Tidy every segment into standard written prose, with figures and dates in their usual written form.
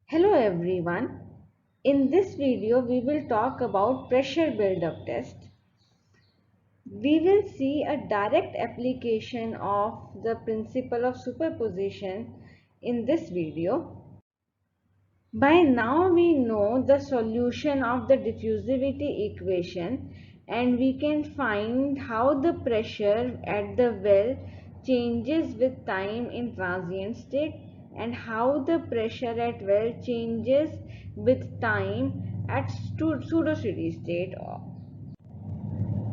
Hello everyone. In this video we will talk about pressure build-up test. We will see a direct application of the principle of superposition in this video. By now we know the solution of the diffusivity equation and we can find how the pressure at the well changes with time in transient state and how the pressure at well changes with time at pseudo-steady state.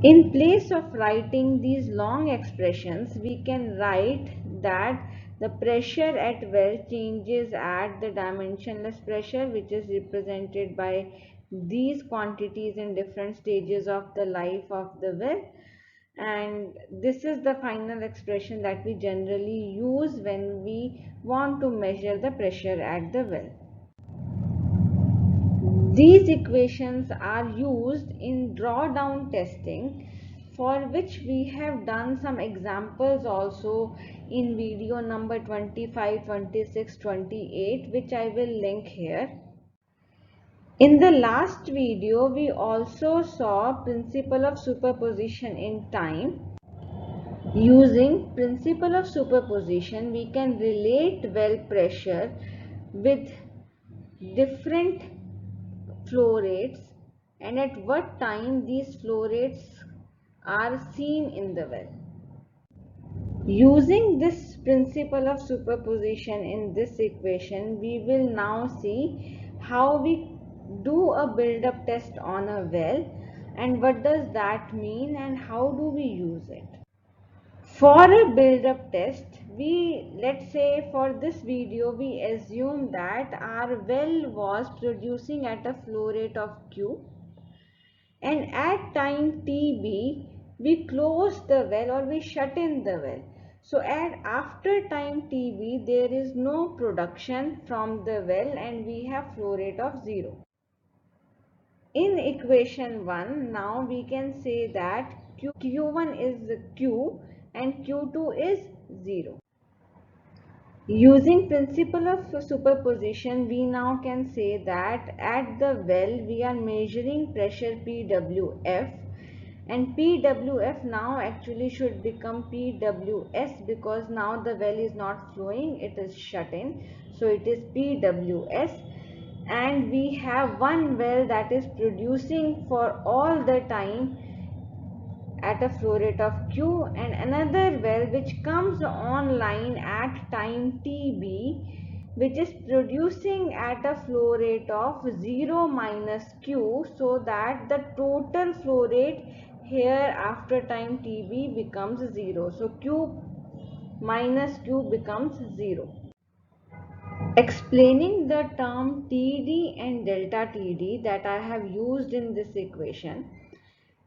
In place of writing these long expressions, we can write that the pressure at well changes at the dimensionless pressure, which is represented by these quantities in different stages of the life of the well. And this is the final expression that we generally use when we want to measure the pressure at the well. These equations are used in drawdown testing, for which we have done some examples also in video number 25, 26, 28, which I will link here. In the last video, we also saw principle of superposition in time. Using principle of superposition, we can relate well pressure with different flow rates and at what time these flow rates are seen in the well. Using this principle of superposition in this equation, we will now see how we do a build-up test on a well and what does that mean and how do we use it. For a build-up test, let's say for this video we assume that our well was producing at a flow rate of Q and at time TB we close the well or we shut in the well. So after time TB there is no production from the well and we have flow rate of 0. In equation 1, now we can say that Q1 is Q and Q2 is 0. Using principle of superposition, we now can say that at the well we are measuring pressure PWF and PWF now actually should become PWS because now the well is not flowing, it is shut in. So it is PWS and we have one well that is producing for all the time at a flow rate of Q and another well which comes online at time TB which is producing at a flow rate of 0 minus Q, so that the total flow rate here after time TB becomes 0. So Q minus Q becomes 0. Explaining the term TD and delta TD that I have used in this equation,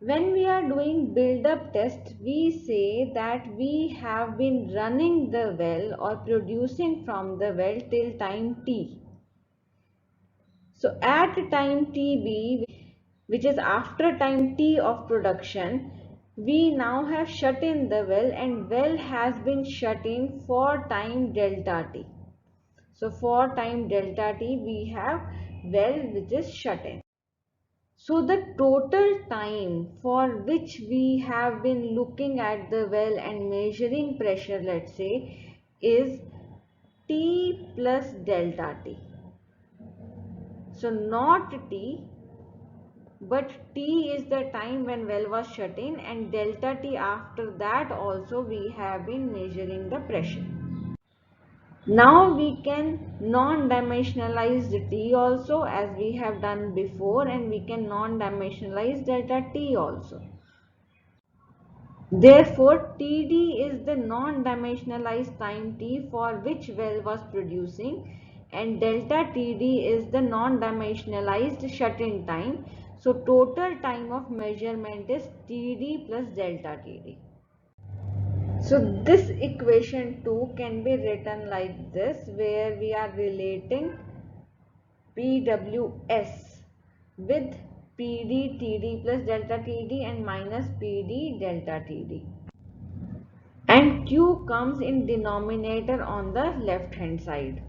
when we are doing build-up test, we say that we have been running the well or producing from the well till time t. So at time tb, which is after time t of production, we now have shut in the well and well has been shut in for time delta t. So for time delta t, we have well which is shut in. So the total time for which we have been looking at the well and measuring pressure, let's say, is T plus delta T. So not T, but T is the time when well was shut in and delta T after that also we have been measuring the pressure. Now we can non-dimensionalize the T also as we have done before, and we can non-dimensionalize delta T also. Therefore, Td is the non-dimensionalized time T for which well was producing and delta Td is the non-dimensionalized shut-in time. So total time of measurement is Td plus delta Td. So this equation 2 can be written like this, where we are relating PWS with PD Td plus delta Td and minus PD delta Td. And Q comes in denominator on the left hand side.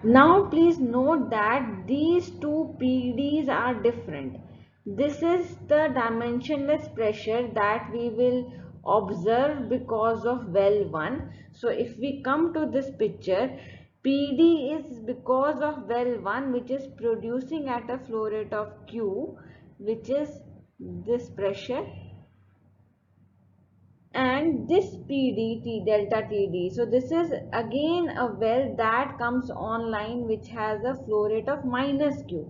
Now please note that these two PDs are different. This is the dimensionless pressure that we will observe because of well 1. So if we come to this picture, PD is because of well 1, which is producing at a flow rate of Q, which is this pressure, and this PD delta TD. So this is again a well that comes online which has a flow rate of minus Q.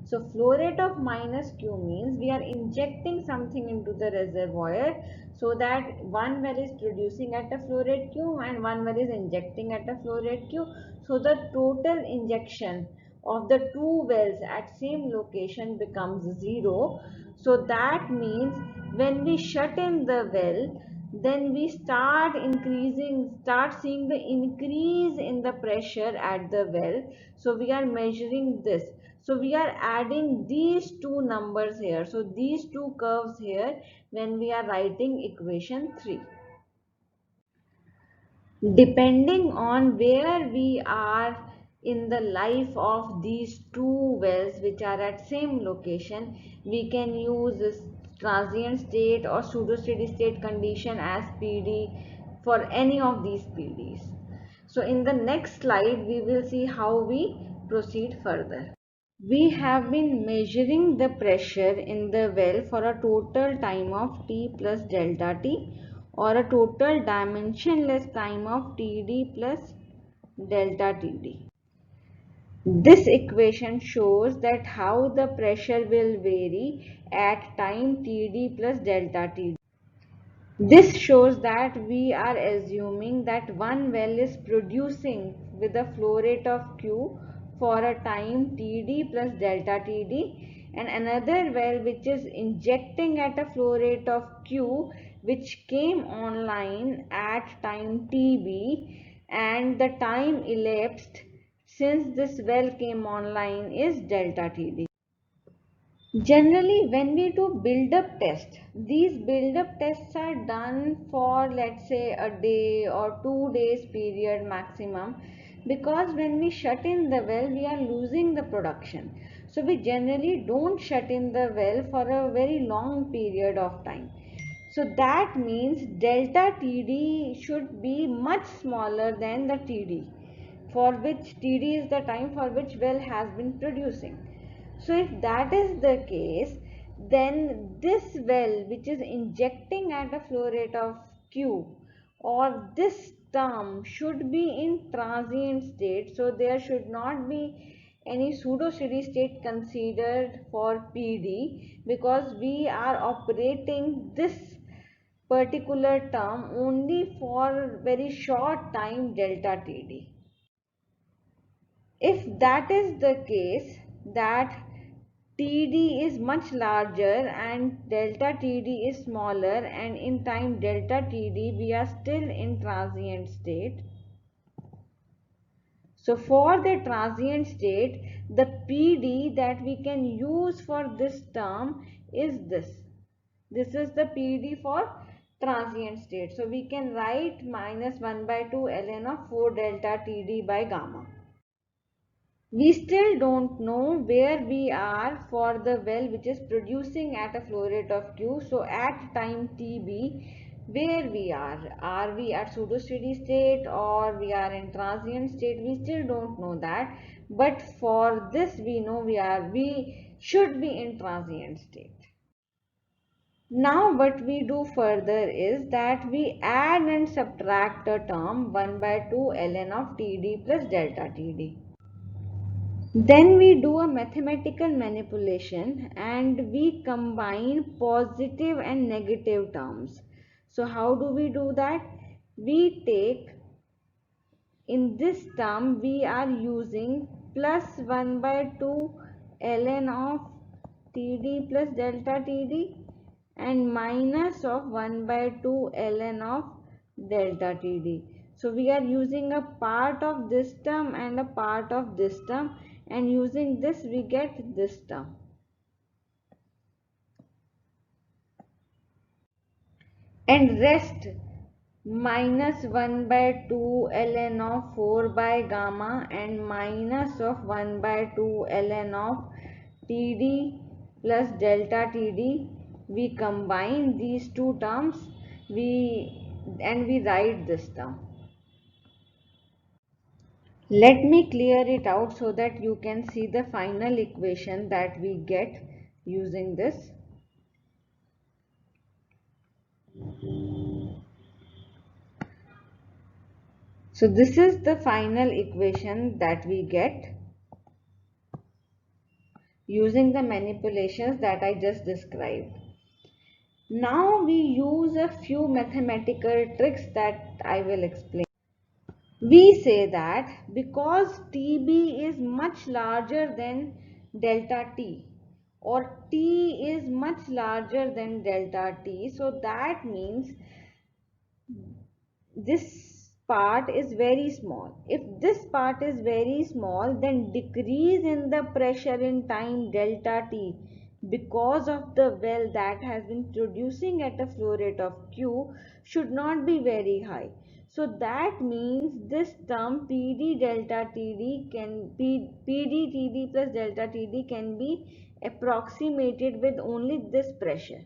So flow rate of minus Q means we are injecting something into the reservoir, so that one well is producing at a flow rate Q and one well is injecting at a flow rate Q. So the total injection of the two wells at same location becomes 0. So that means when we shut in the well, then we start seeing the increase in the pressure at the well. So we are measuring this. So we are adding these two numbers here, so these two curves here, when we are writing equation 3. Depending on where we are in the life of these two wells which are at same location, we can use this transient state or pseudo steady state condition as PD for any of these PDs. So in the next slide we will see how we proceed further. We have been measuring the pressure in the well for a total time of T plus delta T, or a total dimensionless time of Td plus delta Td. This equation shows that how the pressure will vary at time Td plus delta Td. This shows that we are assuming that one well is producing with a flow rate of Q for a time Td plus delta Td, and another well which is injecting at a flow rate of Q, which came online at time Tb, and the time elapsed since this well came online is delta Td. Generally, when we do build-up test, these build-up tests are done for, let's say, a day or 2 days period maximum, because when we shut in the well, we are losing the production. So we generally don't shut in the well for a very long period of time. So that means delta TD should be much smaller than the TD, for which TD is the time for which well has been producing. So if that is the case, then this well which is injecting at a flow rate of Q, or this term should be in transient state. So there should not be any pseudo steady state considered for PD, because we are operating this particular term only for very short time delta TD. If that is the case, that TD is much larger and delta TD is smaller, and in time delta TD we are still in transient state. So for the transient state, the PD that we can use for this term is this. This is the PD for transient state. So we can write minus 1 by 2 ln of 4 delta TD by gamma. We still don't know where we are for the well which is producing at a flow rate of Q. So at time Tb, where we are we at pseudo steady state or we are in transient state? We still don't know that, but for this we know we should be in transient state. Now what we do further is that we add and subtract the term 1 by 2 ln of Td plus delta Td. Then we do a mathematical manipulation and we combine positive and negative terms. So how do we do that? We take, in this term we are using plus 1 by 2 ln of Td plus delta Td and minus of 1 by 2 ln of delta Td. So we are using a part of this term and a part of this term, and using this we get this term. And rest minus 1 by 2 ln of 4 by gamma and minus of 1 by 2 ln of Td plus delta Td. We combine these two terms and we write this term. Let me clear it out so that you can see the final equation that we get using this. So this is the final equation that we get using the manipulations that I just described. Now we use a few mathematical tricks that I will explain. We say that because TB is much larger than delta T, or T is much larger than delta T, so that means this part is very small. If this part is very small, then decrease in the pressure in time delta T because of the well that has been producing at a flow rate of Q should not be very high. So that means this term PD delta TD can be PD TD plus delta TD can be approximated with only this pressure,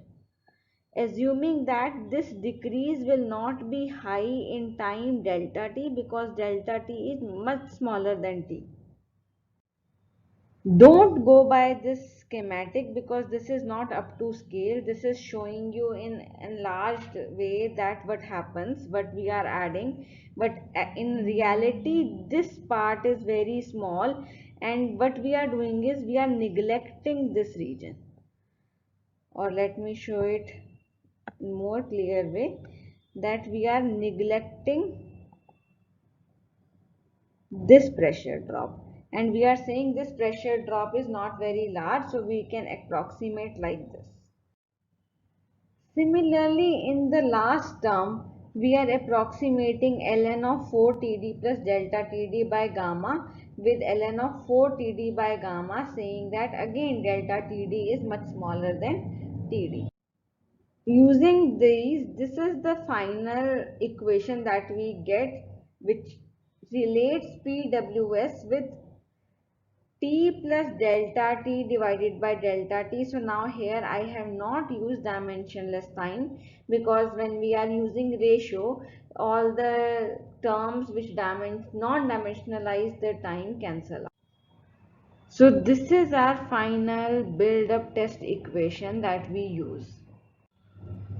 assuming that this decrease will not be high in time delta t because delta t is much smaller than t. Don't go by this schematic because this is not up to scale. This is showing you in enlarged way that what happens, what we are adding, but in reality this part is very small, and what we are doing is we are neglecting this region. Or let me show it in more clear way, that we are neglecting this pressure drop, and we are saying this pressure drop is not very large, so we can approximate like this. Similarly, in the last term we are approximating ln of 4 Td plus delta Td by gamma with ln of 4 Td by gamma, saying that again delta Td is much smaller than Td. Using these, this is the final equation that we get, which relates PWS with T plus delta T divided by delta T. So now here I have not used dimensionless time because when we are using ratio, all the terms which non-dimensionalize the time cancel out. So this is our final build-up test equation that we use.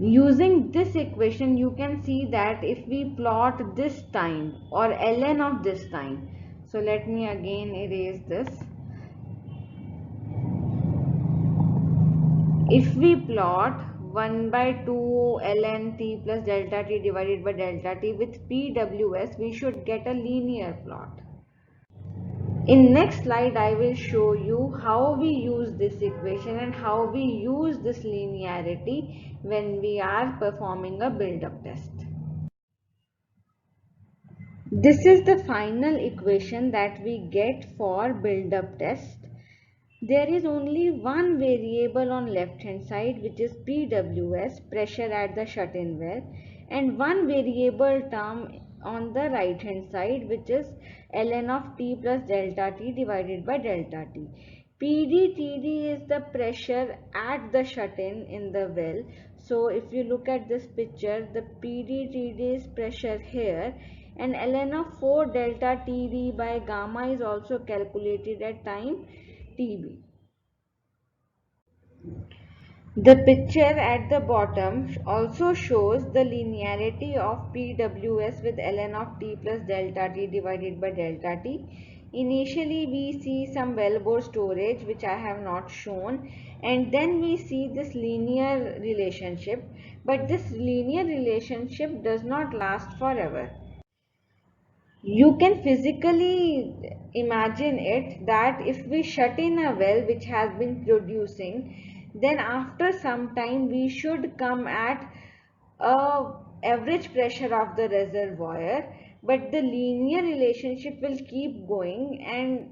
Using this equation, you can see that if we plot this time or ln of this time, so let me again erase this. If we plot 1 by 2 ln t plus delta t divided by delta t with PWS, we should get a linear plot. In next slide, I will show you how we use this equation and how we use this linearity when we are performing a build-up test. This is the final equation that we get for build-up test. There is only one variable on left hand side, which is PWS, pressure at the shut-in well, and one variable term on the right hand side, which is ln of t plus delta t divided by delta t. PdTd is the pressure at the shut-in the well. So if you look at this picture, the PdTd is pressure here, and ln of 4 delta Td by gamma is also calculated at time Tb. The picture at the bottom also shows the linearity of PWS with ln of t plus delta t divided by delta t. Initially we see some wellbore storage, which I have not shown, and then we see this linear relationship, but this linear relationship does not last forever. You can physically imagine it that if we shut in a well which has been producing, then after some time we should come at a average pressure of the reservoir, but the linear relationship will keep going, and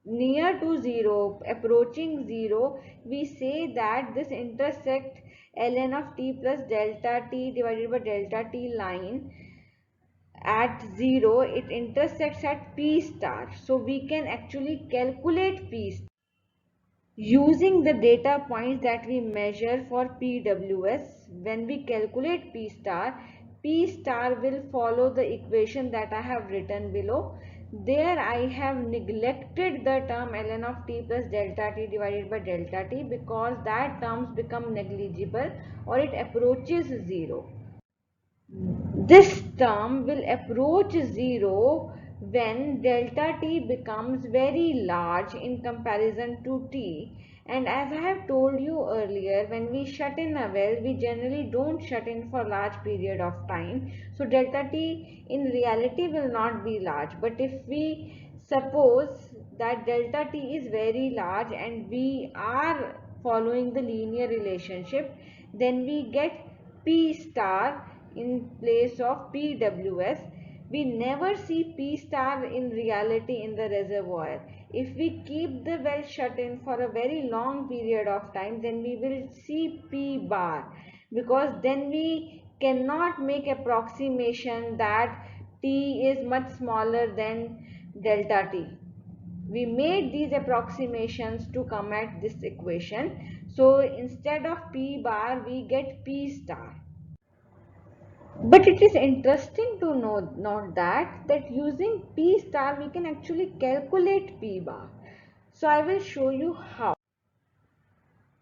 near to zero, approaching zero, we say that this intersect ln of t plus delta t divided by delta t line at 0, it intersects at P star. So we can actually calculate P star using the data points that we measure for PWS. When we calculate P star will follow the equation that I have written below. There I have neglected the term ln of t plus delta t divided by delta t because that terms become negligible or it approaches 0. This term will approach 0 when delta t becomes very large in comparison to t. And as I have told you earlier, when we shut in a well, we generally don't shut in for large period of time. So delta t in reality will not be large. But if we suppose that delta t is very large and we are following the linear relationship, then we get P star in place of PWS. We never see P star in reality in the reservoir. If we keep the well shut in for a very long period of time, then we will see P bar, because then we cannot make approximation that T is much smaller than delta T. We made these approximations to come at this equation. So instead of P bar, we get P star. But it is interesting to note that using P star we can actually calculate P bar. So I will show you how.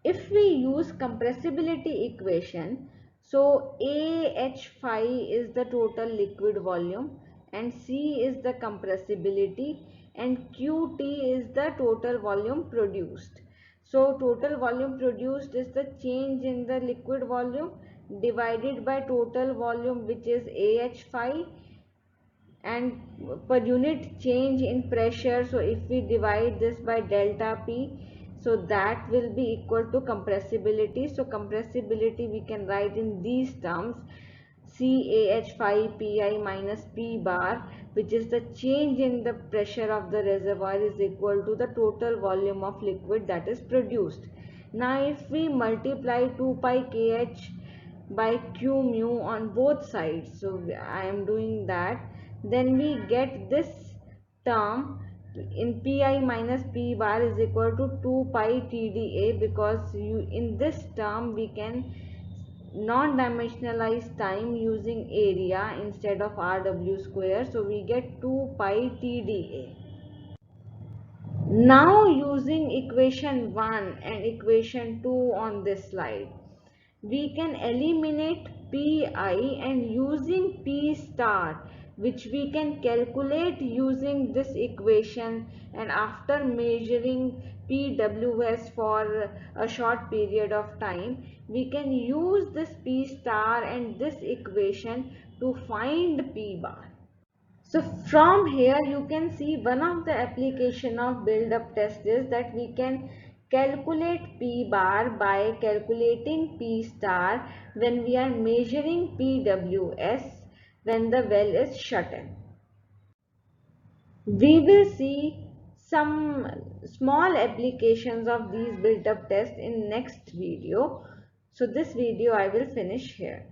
If we use compressibility equation, so AH5 is the total liquid volume and C is the compressibility and QT is the total volume produced. So total volume produced is the change in the liquid volume divided by total volume, which is AH5, and per unit change in pressure. So if we divide this by delta P, so that will be equal to compressibility. So compressibility we can write in these terms: CAH5 Pi minus P bar, which is the change in the pressure of the reservoir, is equal to the total volume of liquid that is produced. Now if we multiply 2 pi kh by q mu on both sides, so I am doing that, then we get this term in Pi minus P bar is equal to 2 pi TdA, because in this term we can non-dimensionalize time using area instead of RW square, so we get 2 pi TdA. Now using equation 1 and equation 2 on this slide, we can eliminate Pi, and using P star, which we can calculate using this equation, and after measuring PWS for a short period of time, we can use this P star and this equation to find P bar. So from here you can see one of the application of build-up test is that we can calculate P bar by calculating P star when we are measuring PWS when the well is shut in. We will see some small applications of these built-up tests in next video. So this video I will finish here.